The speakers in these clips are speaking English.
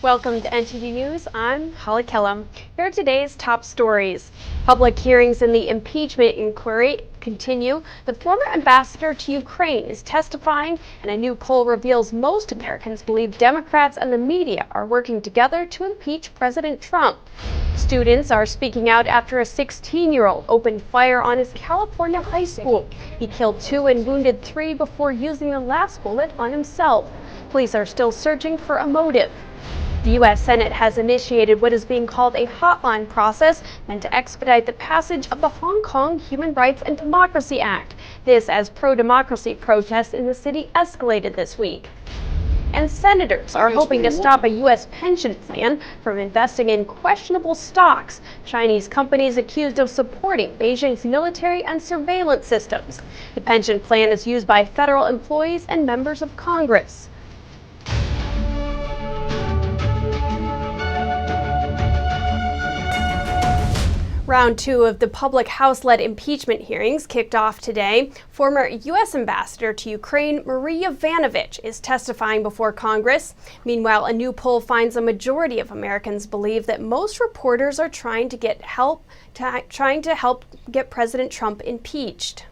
Welcome to NTD News. I'm Holly Kellum. Here are today's top stories. Public hearings in the impeachment inquiry continue. The former ambassador to Ukraine is testifying, and a new poll reveals most Americans believe Democrats and the media are working together to impeach President Trump. Students are speaking out after a 16-year-old opened fire on his California high school. He killed 2 and wounded 3 before using the last bullet on himself. Police are still searching for a motive. The U.S. Senate has initiated what is being called a hotline process meant to expedite the passage of the Hong Kong Human Rights and Democracy Act. This as pro-democracy protests in the city escalated this week. And senators are hoping to stop a U.S. pension plan from investing in questionable stocks. Chinese companies accused of supporting Beijing's military and surveillance systems. The pension plan is used by federal employees and members of Congress. Round 2 of the public House-led impeachment hearings kicked off today. Former U.S. Ambassador to Ukraine, Maria Yovanovitch, is testifying before Congress. Meanwhile, a new poll finds a majority of Americans believe that most reporters are trying to help get President Trump impeached.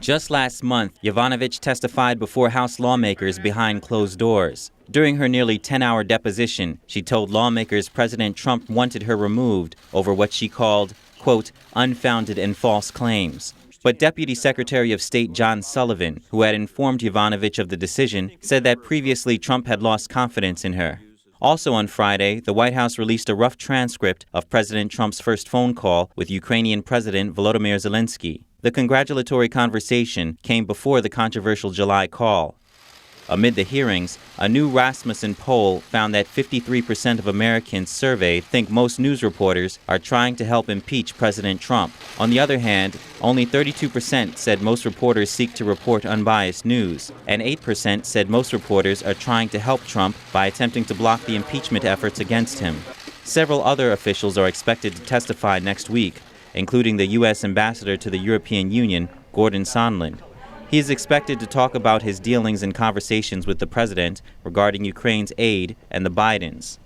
Just last month, Yovanovitch testified before House lawmakers behind closed doors. During her nearly 10-hour deposition, she told lawmakers President Trump wanted her removed over what she called, quote, unfounded and false claims. But Deputy Secretary of State John Sullivan, who had informed Yovanovitch of the decision, said that previously Trump had lost confidence in her. Also on Friday, the White House released a rough transcript of President Trump's first phone call with Ukrainian President Volodymyr Zelensky. The congratulatory conversation came before the controversial July call. Amid the hearings, a new Rasmussen poll found that 53% of Americans surveyed think most news reporters are trying to help impeach President Trump. On the other hand, only 32% said most reporters seek to report unbiased news, and 8% said most reporters are trying to help Trump by attempting to block the impeachment efforts against him. Several other officials are expected to testify next week, including the U.S. Ambassador to the European Union, Gordon Sondland. He is expected to talk about his dealings and conversations with the president regarding Ukraine's aid and the Bidens.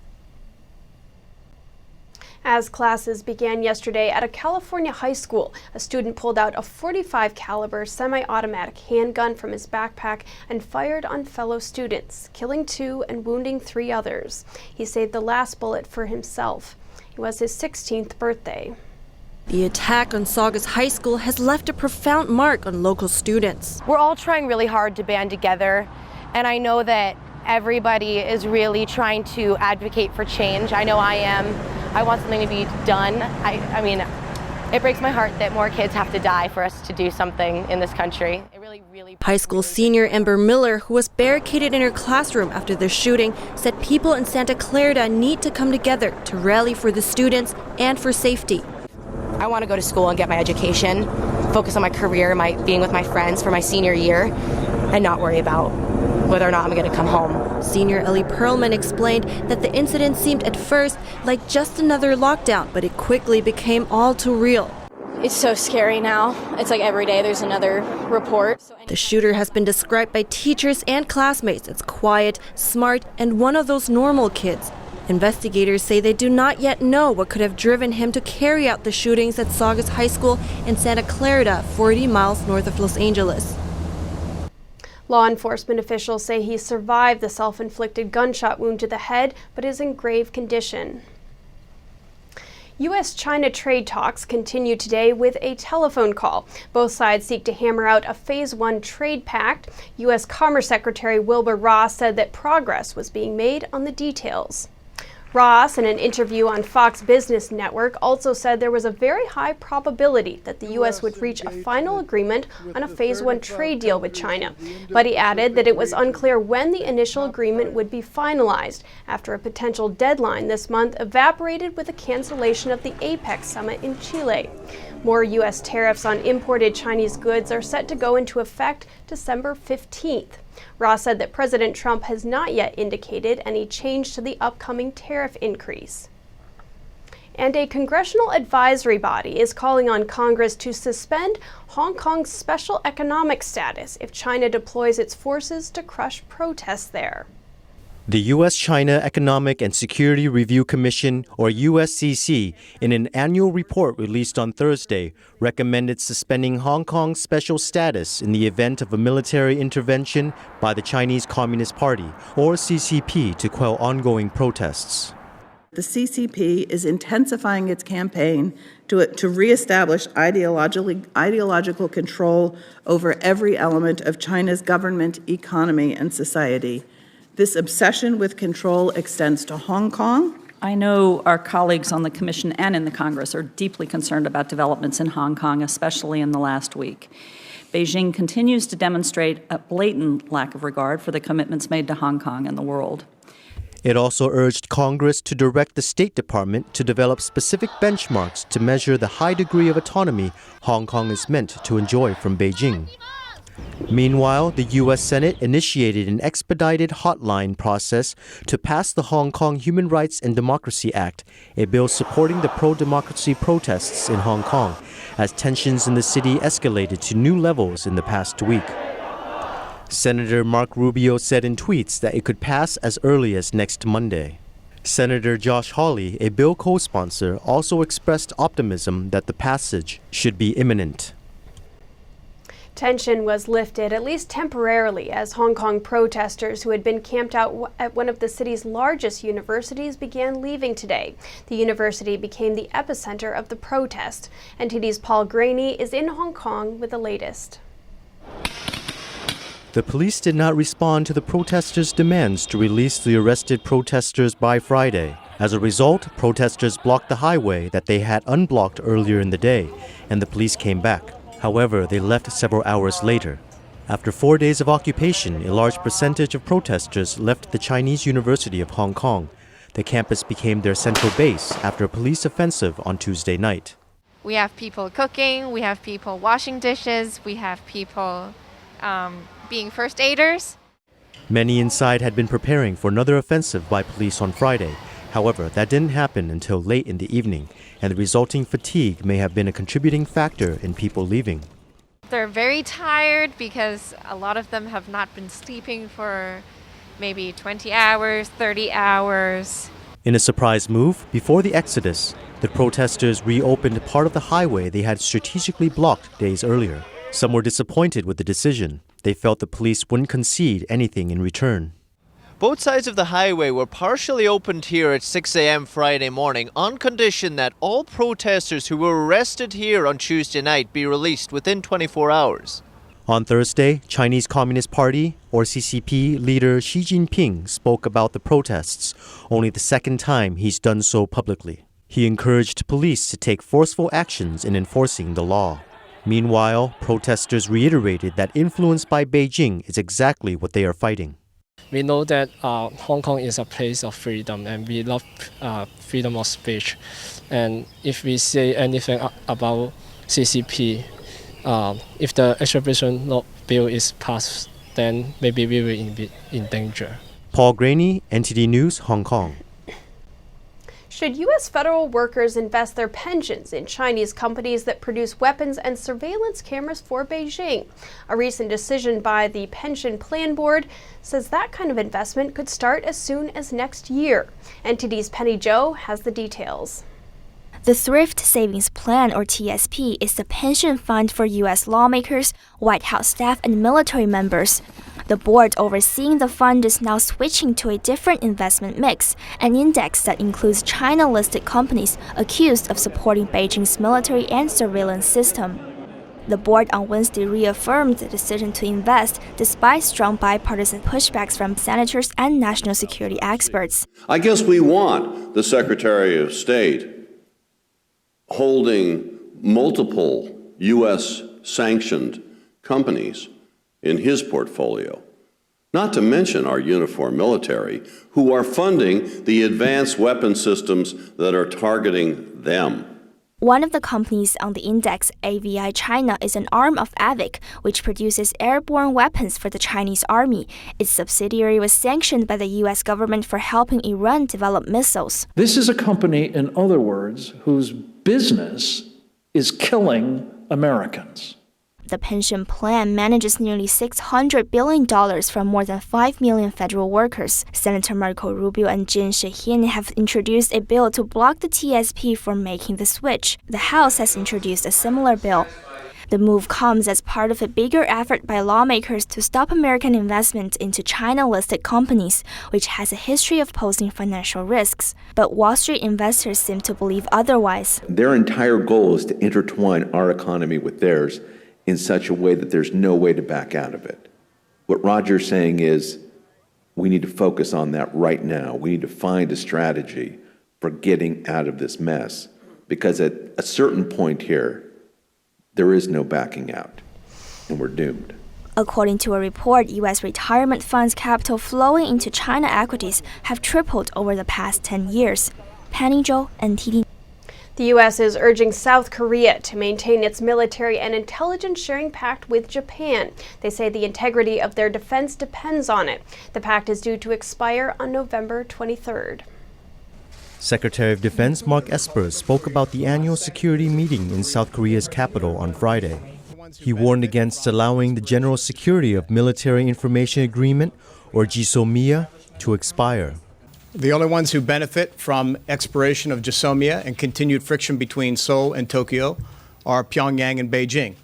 As classes began yesterday at a California high school, a student pulled out a .45 caliber semi-automatic handgun from his backpack and fired on fellow students, killing 2 and wounding 3 others. He saved the last bullet for himself. It was his 16th birthday. The attack on Saugus High School has left a profound mark on local students. We're all trying really hard to band together, and I know that everybody is really trying to advocate for change. I know I am. I want something to be done. I mean, it breaks my heart that more kids have to die for us to do something in this country. It really High school senior Amber Miller, who was barricaded in her classroom after the shooting, said people in Santa Clarita need to come together to rally for the students and for safety. I want to go to school and get my education, focus on my career, being with my friends for my senior year, and not worry about whether or not I'm going to come home. Senior Ellie Perlman explained that the incident seemed at first like just another lockdown, but it quickly became all too real. It's so scary now. It's like every day there's another report. The shooter has been described by teachers and classmates as quiet, smart, and one of those normal kids. Investigators say they do not yet know what could have driven him to carry out the shootings at Saugus High School in Santa Clarita, 40 miles north of Los Angeles. Law enforcement officials say he survived the self-inflicted gunshot wound to the head, but is in grave condition. U.S.-China trade talks continue today with a telephone call. Both sides seek to hammer out a Phase 1 trade pact. U.S. Commerce Secretary Wilbur Ross said that progress was being made on the details. Ross, in an interview on Fox Business Network, also said there was a very high probability that the U.S. would reach a final agreement on a Phase 1 trade deal with China. But he added that it was unclear when the initial agreement would be finalized, after a potential deadline this month evaporated with the cancellation of the APEC summit in Chile. More U.S. tariffs on imported Chinese goods are set to go into effect December 15th. Ross said that President Trump has not yet indicated any change to the upcoming tariff increase. And a congressional advisory body is calling on Congress to suspend Hong Kong's special economic status if China deploys its forces to crush protests there. The U.S.-China Economic and Security Review Commission, or USCC, in an annual report released on Thursday, recommended suspending Hong Kong's special status in the event of a military intervention by the Chinese Communist Party, or CCP, to quell ongoing protests. The CCP is intensifying its campaign to reestablish ideological control over every element of China's government, economy, and society. This obsession with control extends to Hong Kong. I know our colleagues on the Commission and in the Congress are deeply concerned about developments in Hong Kong, especially in the last week. Beijing continues to demonstrate a blatant lack of regard for the commitments made to Hong Kong and the world. It also urged Congress to direct the State Department to develop specific benchmarks to measure the high degree of autonomy Hong Kong is meant to enjoy from Beijing. Meanwhile, the U.S. Senate initiated an expedited hotline process to pass the Hong Kong Human Rights and Democracy Act, a bill supporting the pro-democracy protests in Hong Kong, as tensions in the city escalated to new levels in the past week. Senator Marco Rubio said in tweets that it could pass as early as next Monday. Senator Josh Hawley, a bill co-sponsor, also expressed optimism that the passage should be imminent. Tension was lifted, at least temporarily, as Hong Kong protesters who had been camped out at one of the city's largest universities began leaving today. The university became the epicenter of the protest. NTD's Paul Graney is in Hong Kong with the latest. The police did not respond to the protesters' demands to release the arrested protesters by Friday. As a result, protesters blocked the highway that they had unblocked earlier in the day, and the police came back. However, they left several hours later. After 4 days of occupation, a large percentage of protesters left the Chinese University of Hong Kong. The campus became their central base after a police offensive on Tuesday night. We have people cooking, we have people washing dishes, we have people being first aiders. Many inside had been preparing for another offensive by police on Friday. However, that didn't happen until late in the evening, and the resulting fatigue may have been a contributing factor in people leaving. They're very tired because a lot of them have not been sleeping for maybe 20 hours, 30 hours. In a surprise move, before the exodus, the protesters reopened part of the highway they had strategically blocked days earlier. Some were disappointed with the decision. They felt the police wouldn't concede anything in return. Both sides of the highway were partially opened here at 6 a.m. Friday morning on condition that all protesters who were arrested here on Tuesday night be released within 24 hours. On Thursday, Chinese Communist Party, or CCP, leader Xi Jinping spoke about the protests, only the second time he's done so publicly. He encouraged police to take forceful actions in enforcing the law. Meanwhile, protesters reiterated that influence by Beijing is exactly what they are fighting. We know that Hong Kong is a place of freedom, and we love freedom of speech. And if we say anything about CCP, if the extradition law bill is passed, then maybe we will be in danger. Paul Graney, NTD News, Hong Kong. Should U.S. federal workers invest their pensions in Chinese companies that produce weapons and surveillance cameras for Beijing? A recent decision by the Pension Plan Board says that kind of investment could start as soon as next year. NTD's Penny Zhou has the details. The Thrift Savings Plan, or TSP, is the pension fund for U.S. lawmakers, White House staff, and military members. The board overseeing the fund is now switching to a different investment mix, an index that includes China-listed companies accused of supporting Beijing's military and surveillance system. The board on Wednesday reaffirmed the decision to invest despite strong bipartisan pushbacks from senators and national security experts. I guess we want the Secretary of State holding multiple U.S. sanctioned companies in his portfolio, not to mention our uniformed military, who are funding the advanced weapon systems that are targeting them. One of the companies on the index, AVI China, is an arm of AVIC, which produces airborne weapons for the Chinese army. Its subsidiary was sanctioned by the U.S. government for helping Iran develop missiles. This is a company, in other words, whose business is killing Americans. The pension plan manages nearly $600 billion from more than 5 million federal workers. Senator Marco Rubio and Jen Shaheen have introduced a bill to block the TSP from making the switch. The House has introduced a similar bill. The move comes as part of a bigger effort by lawmakers to stop American investments into China-listed companies, which has a history of posing financial risks. But Wall Street investors seem to believe otherwise. Their entire goal is to intertwine our economy with theirs in such a way that there's no way to back out of it. What Roger's saying is we need to focus on that right now. We need to find a strategy for getting out of this mess, because at a certain point here, there is no backing out, and we're doomed. According to a report, U.S. retirement funds' capital flowing into China equities have tripled over the past 10 years. Penny Zhou, NTD. The U.S. is urging South Korea to maintain its military and intelligence sharing pact with Japan. They say the integrity of their defense depends on it. The pact is due to expire on November 23rd. Secretary of Defense Mark Esper spoke about the annual security meeting in South Korea's capital on Friday. He warned against allowing the General Security of Military Information Agreement, or GSOMIA, to expire. The only ones who benefit from expiration of GSOMIA and continued friction between Seoul and Tokyo are Pyongyang and Beijing.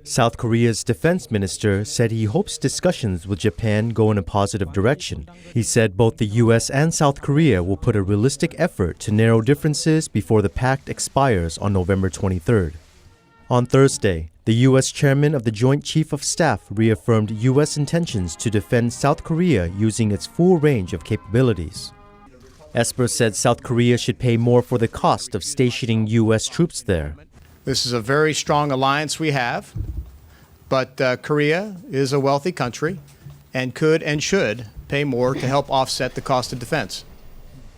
South Korea's defense minister said he hopes discussions with Japan go in a positive direction. He said both the U.S. and South Korea will put a realistic effort to narrow differences before the pact expires on November 23rd. On Thursday, the U.S. chairman of the Joint Chief of Staff reaffirmed U.S. intentions to defend South Korea using its full range of capabilities. Esper said South Korea should pay more for the cost of stationing U.S. troops there. This is a very strong alliance we have, but Korea is a wealthy country and could and should pay more to help offset the cost of defense.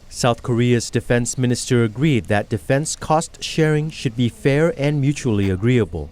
South Korea's defense minister agreed that defense cost sharing should be fair and mutually agreeable.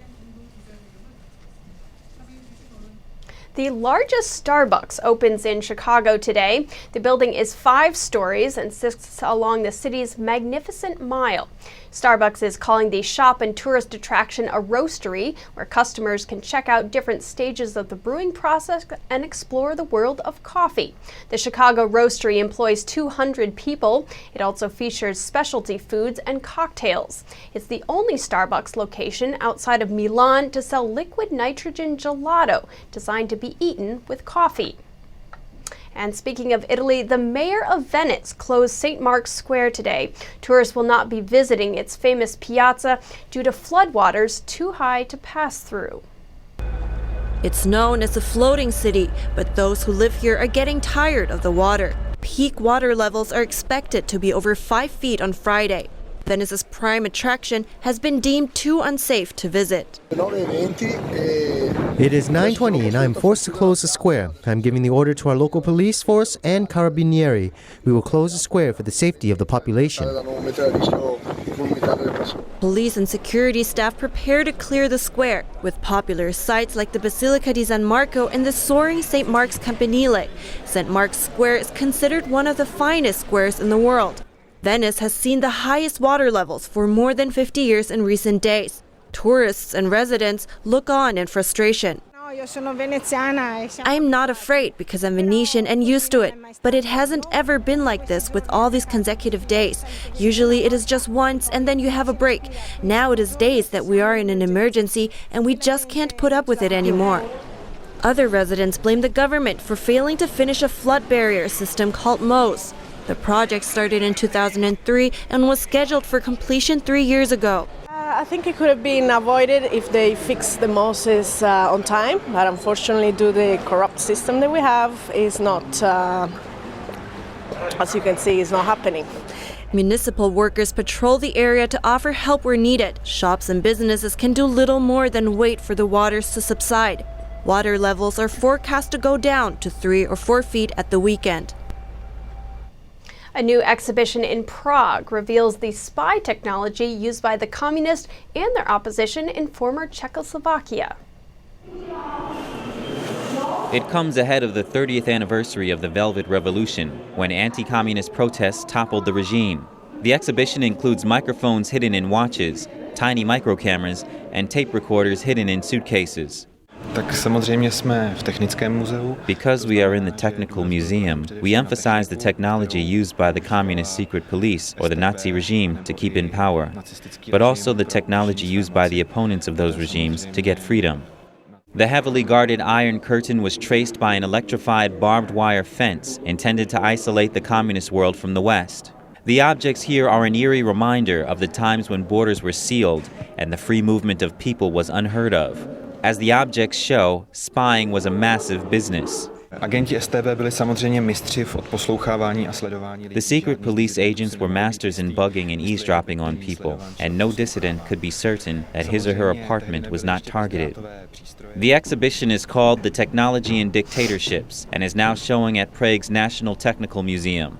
The largest Starbucks opens in Chicago today. The building is 5 stories and sits along the city's Magnificent Mile. Starbucks is calling the shop and tourist attraction a roastery, where customers can check out different stages of the brewing process and explore the world of coffee. The Chicago Roastery employs 200 people. It also features specialty foods and cocktails. It's the only Starbucks location outside of Milan to sell liquid nitrogen gelato, designed to be eaten with coffee. And speaking of Italy, the mayor of Venice closed St. Mark's Square today. Tourists will not be visiting its famous piazza due to floodwaters too high to pass through. It's known as the floating city, but those who live here are getting tired of the water. Peak water levels are expected to be over 5 feet on Friday. Venice's prime attraction has been deemed too unsafe to visit. It is 9:20 and I'm forced to close the square. I'm giving the order to our local police force and Carabinieri. We will close the square for the safety of the population. Police and security staff prepare to clear the square, with popular sites like the Basilica di San Marco and the soaring St. Mark's Campanile. St. Mark's Square is considered one of the finest squares in the world. Venice has seen the highest water levels for more than 50 years in recent days. Tourists and residents look on in frustration. I am not afraid because I'm Venetian and used to it, but it hasn't ever been like this with all these consecutive days. Usually it is just once and then you have a break. Now it is days that we are in an emergency and we just can't put up with it anymore. Other residents blame the government for failing to finish a flood barrier system called MOS. The project started in 2003 and was scheduled for completion 3 years ago. I think it could have been avoided if they fixed the MOSes on time, but unfortunately due to the corrupt system that we have, is not, as you can see, is not happening. Municipal workers patrol the area to offer help where needed. Shops and businesses can do little more than wait for the waters to subside. Water levels are forecast to go down to 3 or 4 feet at the weekend. A new exhibition in Prague reveals the spy technology used by the communists and their opposition in former Czechoslovakia. It comes ahead of the 30th anniversary of the Velvet Revolution, when anti-communist protests toppled the regime. The exhibition includes microphones hidden in watches, tiny micro cameras, and tape recorders hidden in suitcases. Because we are in the technical museum, we emphasize the technology used by the communist secret police or the Nazi regime to keep in power, but also the technology used by the opponents of those regimes to get freedom. The heavily guarded Iron Curtain was traced by an electrified barbed wire fence intended to isolate the communist world from the West. The objects here are an eerie reminder of the times when borders were sealed and the free movement of people was unheard of. As the objects show, spying was a massive business. The secret police agents were masters in bugging and eavesdropping on people, and no dissident could be certain that his or her apartment was not targeted. The exhibition is called The Technology in Dictatorships and is now showing at Prague's National Technical Museum.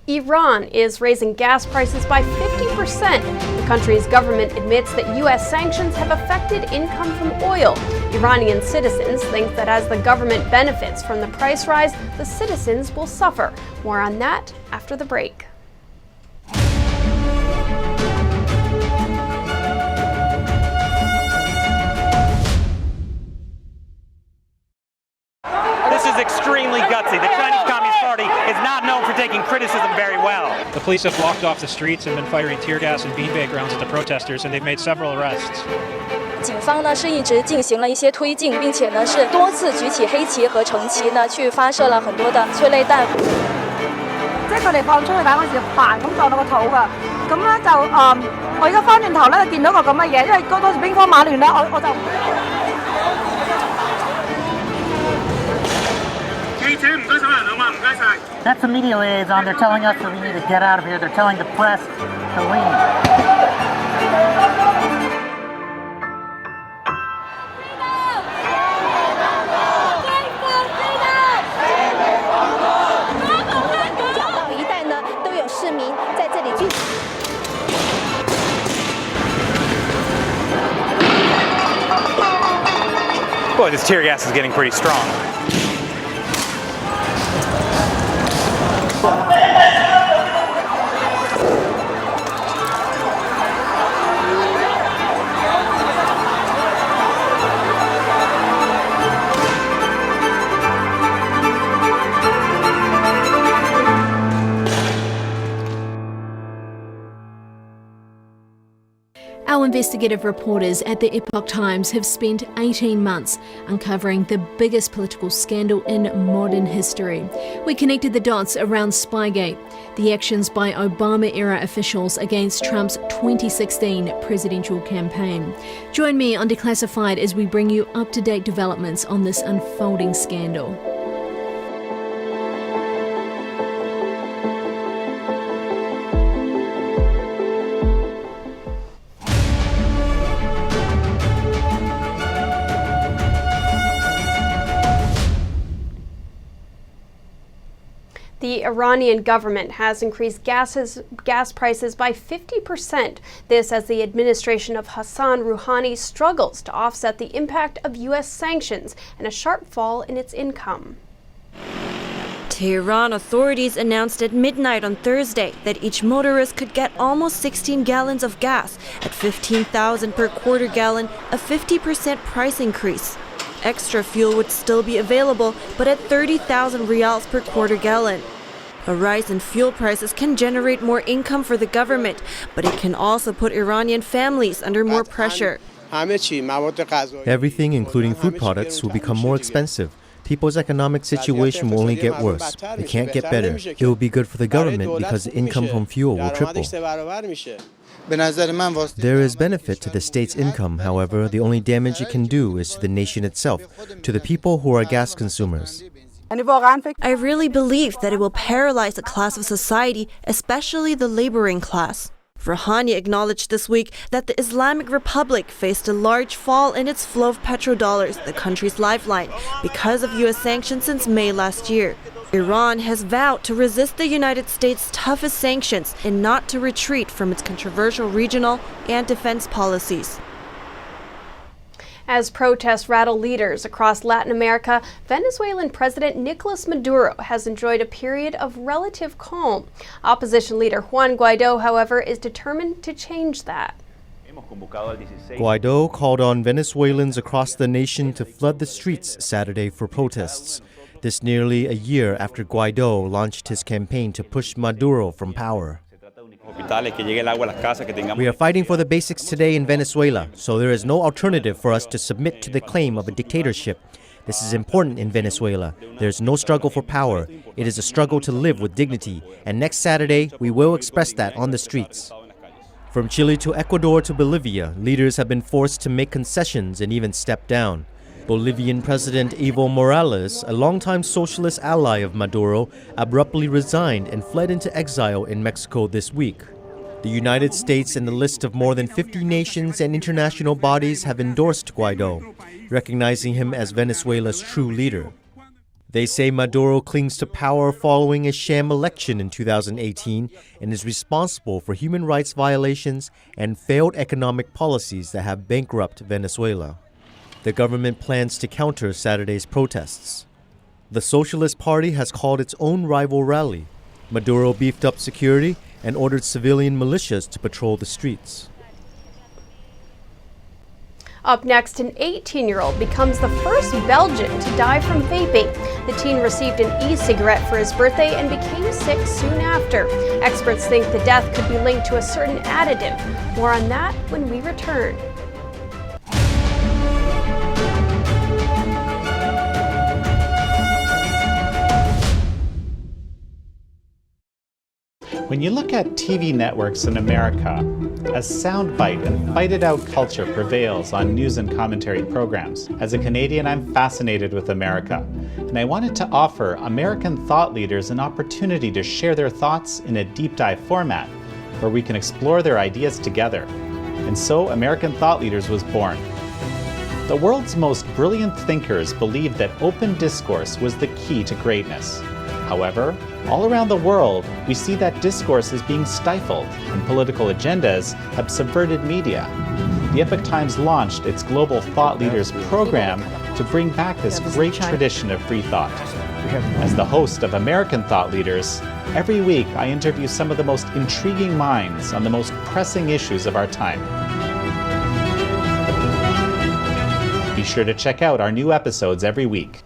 Iran is raising gas prices by 50%. The country's government admits that U.S. sanctions have affected income from oil. Iranian citizens think that as the government benefits from the price rise, the citizens will suffer. More on that after the break. This is extremely gutsy. The Chinese Communist Party is not known for taking criticism very well. The police have blocked off the streets and been firing tear gas and beanbag rounds at the protesters, and they've made several arrests. 警方呢是一直进行了一些推进，并且呢是多次舉起黑旗和橙旗呢去發射了很多的催淚彈。即係佢哋放催淚彈嗰時，嘭咁撞到個肚㗎。咁咧就我而家翻轉頭咧就見到個咁嘅嘢，因為嗰陣時兵荒馬亂咧，我就。 That's the media liaison. They're telling us that we need to get out of here. They're telling the press to leave. Boy, this tear gas is getting pretty strong. Our investigative reporters at the Epoch Times have spent 18 months uncovering the biggest political scandal in modern history. We connected the dots around Spygate, the actions by Obama-era officials against Trump's 2016 presidential campaign. Join me on Declassified as we bring you up-to-date developments on this unfolding scandal. The Iranian government has increased gas prices by 50%. This as the administration of Hassan Rouhani struggles to offset the impact of U.S. sanctions and a sharp fall in its income. Tehran authorities announced at midnight on Thursday that each motorist could get almost 16 gallons of gas at $15,000 per quarter gallon, a 50% price increase. Extra fuel would still be available, but at 30,000 riyals per quarter gallon. A rise in fuel prices can generate more income for the government, but it can also put Iranian families under more pressure. Everything, including food products, will become more expensive. People's economic situation will only get worse. It can't get better. It will be good for the government because the income from fuel will triple. There is benefit to the state's income, however, the only damage it can do is to the nation itself, to the people who are gas consumers. I really believe that it will paralyze a class of society, especially the laboring class. Rouhani acknowledged this week that the Islamic Republic faced a large fall in its flow of petrodollars, the country's lifeline, because of U.S. sanctions since May last year. Iran has vowed to resist the United States' toughest sanctions and not to retreat from its controversial regional and defense policies. As protests rattle leaders across Latin America, Venezuelan President Nicolas Maduro has enjoyed a period of relative calm. Opposition leader Juan Guaido, however, is determined to change that. Guaido called on Venezuelans across the nation to flood the streets Saturday for protests. This nearly a year after Guaido launched his campaign to push Maduro from power. We are fighting for the basics today in Venezuela, so there is no alternative for us to submit to the claim of a dictatorship. This is important in Venezuela. There is no struggle for power. It is a struggle to live with dignity, and next Saturday we will express that on the streets. From Chile to Ecuador to Bolivia, leaders have been forced to make concessions and even step down. Bolivian President Evo Morales, a longtime socialist ally of Maduro, abruptly resigned and fled into exile in Mexico this week. The United States and a list of more than 50 nations and international bodies have endorsed Guaido, recognizing him as Venezuela's true leader. They say Maduro clings to power following a sham election in 2018 and is responsible for human rights violations and failed economic policies that have bankrupted Venezuela. The government plans to counter Saturday's protests. The Socialist Party has called its own rival rally. Maduro beefed up security and ordered civilian militias to patrol the streets. Up next, an 18-year-old becomes the first Belgian to die from vaping. The teen received an e-cigarette for his birthday and became sick soon after. Experts think the death could be linked to a certain additive. More on that when we return. When you look at TV networks in America, a soundbite and fight-it-out culture prevails on news and commentary programs. As a Canadian, I'm fascinated with America, and I wanted to offer American thought leaders an opportunity to share their thoughts in a deep dive format, where we can explore their ideas together. And so American Thought Leaders was born. The world's most brilliant thinkers believed that open discourse was the key to greatness. However, all around the world, we see that discourse is being stifled and political agendas have subverted media. The Epoch Times launched its Global Thought Leaders program to bring back this great tradition of free thought. As the host of American Thought Leaders, every week I interview some of the most intriguing minds on the most pressing issues of our time. Be sure to check out our new episodes every week.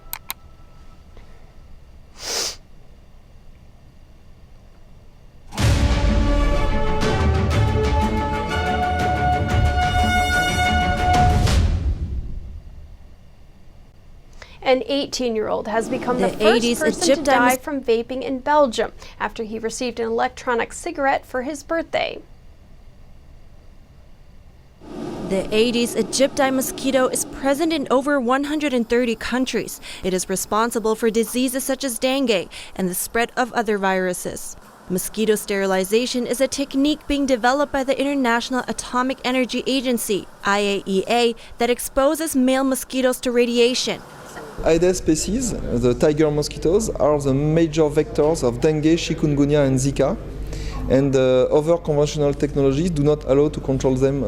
An 18-year-old has become the first person to die from vaping in Belgium after he received an electronic cigarette for his birthday. The Aedes aegypti mosquito is present in over 130 countries. It is responsible for diseases such as dengue and the spread of other viruses. Mosquito sterilization is a technique being developed by the International Atomic Energy Agency, IAEA, that exposes male mosquitoes to radiation. Aedes species, the tiger mosquitoes, are the major vectors of dengue, chikungunya and Zika, and other conventional technologies do not allow to control them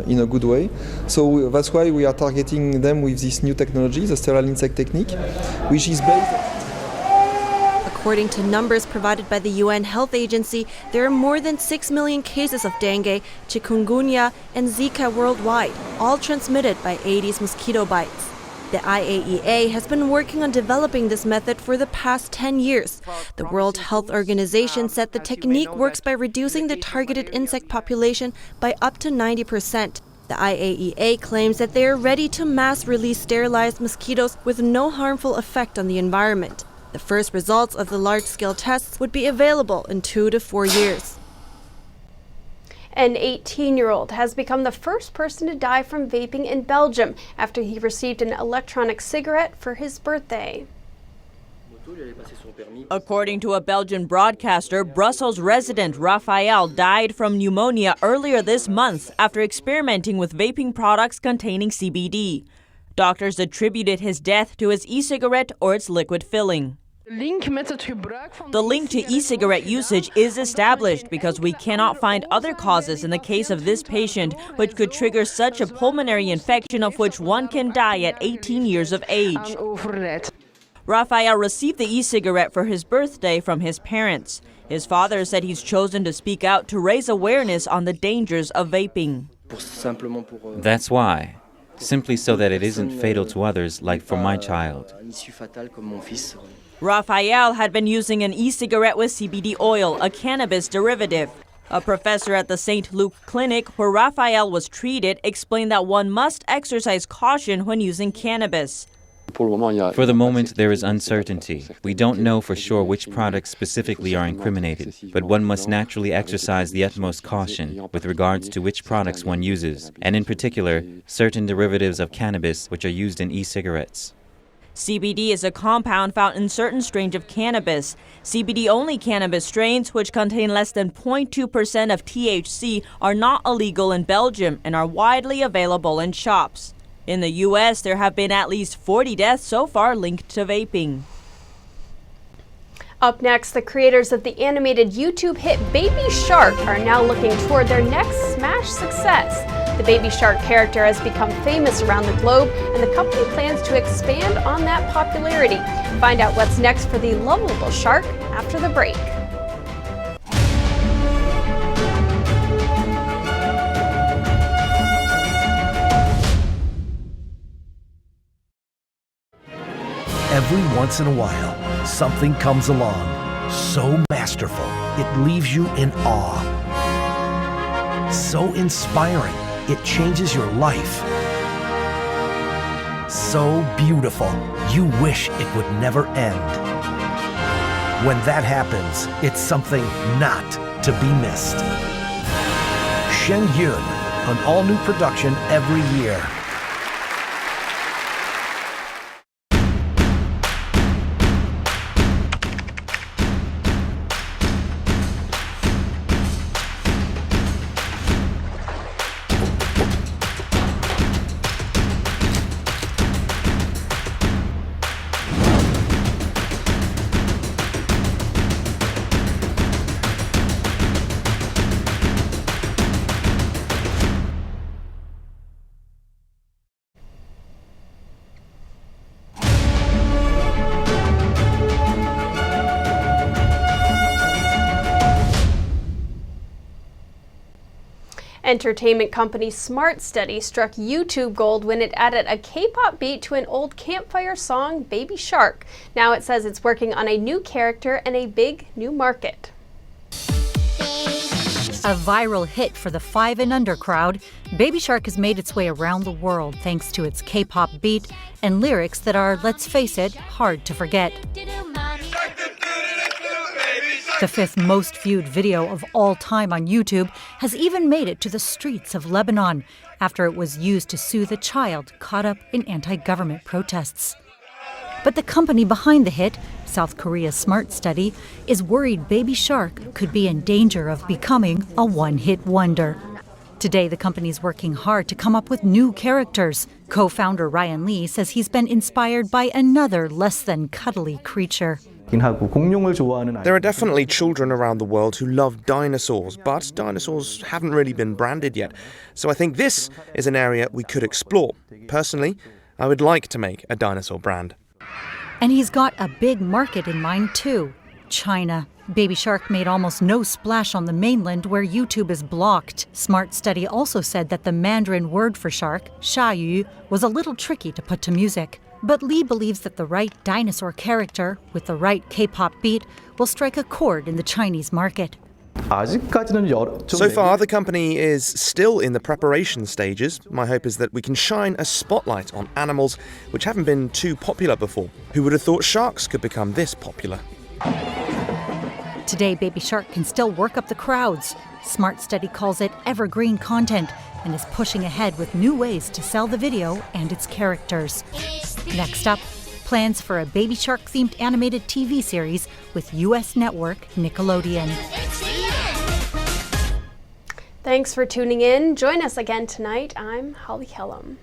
in a good way. So that's why we are targeting them with this new technology, the sterile insect technique, which is based... According to numbers provided by the UN Health Agency, there are more than 6 million cases of dengue, chikungunya and Zika worldwide, all transmitted by Aedes mosquito bites. The IAEA has been working on developing this method for the past 10 years. The World Health Organization said the technique works by reducing the targeted insect population by up to 90%. The IAEA claims that they are ready to mass-release sterilized mosquitoes with no harmful effect on the environment. The first results of the large-scale tests would be available in 2 to 4 years. An 18-year-old has become the first person to die from vaping in Belgium after he received an electronic cigarette for his birthday. According to a Belgian broadcaster, Brussels resident Raphael died from pneumonia earlier this month after experimenting with vaping products containing CBD. Doctors attributed his death to his e-cigarette or its liquid filling. The link to e-cigarette usage is established because we cannot find other causes in the case of this patient which could trigger such a pulmonary infection of which one can die at 18 years of age. Rafael received the e-cigarette for his birthday from his parents. His father said he's chosen to speak out to raise awareness on the dangers of vaping. That's why. Simply so that it isn't fatal to others, like for my child. Rafael had been using an e-cigarette with CBD oil, a cannabis derivative. A professor at the St. Luke Clinic, where Rafael was treated, explained that one must exercise caution when using cannabis. For the moment, there is uncertainty. We don't know for sure which products specifically are incriminated, but one must naturally exercise the utmost caution with regards to which products one uses, and in particular, certain derivatives of cannabis which are used in e-cigarettes. CBD is a compound found in certain strains of cannabis. CBD-only cannabis strains, which contain less than 0.2% of THC, are not illegal in Belgium and are widely available in shops. In the U.S., there have been at least 40 deaths so far linked to vaping. Up next, the creators of the animated YouTube hit Baby Shark are now looking toward their next smash success. The Baby Shark character has become famous around the globe, and the company plans to expand on that popularity. Find out what's next for the lovable shark after the break. Every once in a while, something comes along, so masterful, it leaves you in awe. So inspiring, it changes your life. So beautiful, you wish it would never end. When that happens, it's something not to be missed. Shen Yun, an all-new production every year. Entertainment company Smart Study struck YouTube gold when it added a K-pop beat to an old campfire song, Baby Shark. Now it says it's working on a new character and a big new market. A viral hit for the 5 and under crowd, Baby Shark has made its way around the world thanks to its K-pop beat and lyrics that are, let's face it, hard to forget. The 5th most viewed video of all time on YouTube has even made it to the streets of Lebanon after it was used to soothe a child caught up in anti-government protests. But the company behind the hit, South Korea's Smart Study, is worried Baby Shark could be in danger of becoming a one-hit wonder. Today, the company's working hard to come up with new characters. Co-founder Ryan Lee says he's been inspired by another less than cuddly creature. There are definitely children around the world who love dinosaurs, but dinosaurs haven't really been branded yet. So I think this is an area we could explore. Personally, I would like to make a dinosaur brand. And he's got a big market in mind too, China. Baby Shark made almost no splash on the mainland where YouTube is blocked. Smart Study also said that the Mandarin word for shark, 鲨鱼, was a little tricky to put to music. But Lee believes that the right dinosaur character with the right K-pop beat will strike a chord in the Chinese market. So far, the company is still in the preparation stages. My hope is that we can shine a spotlight on animals which haven't been too popular before. Who would have thought sharks could become this popular? Today, Baby Shark can still work up the crowds. Smart Study calls it evergreen content and is pushing ahead with new ways to sell the video and its characters. Next up, plans for a Baby Shark-themed animated TV series with U.S. network Nickelodeon. Thanks for tuning in. Join us again tonight. I'm Holly Kellum.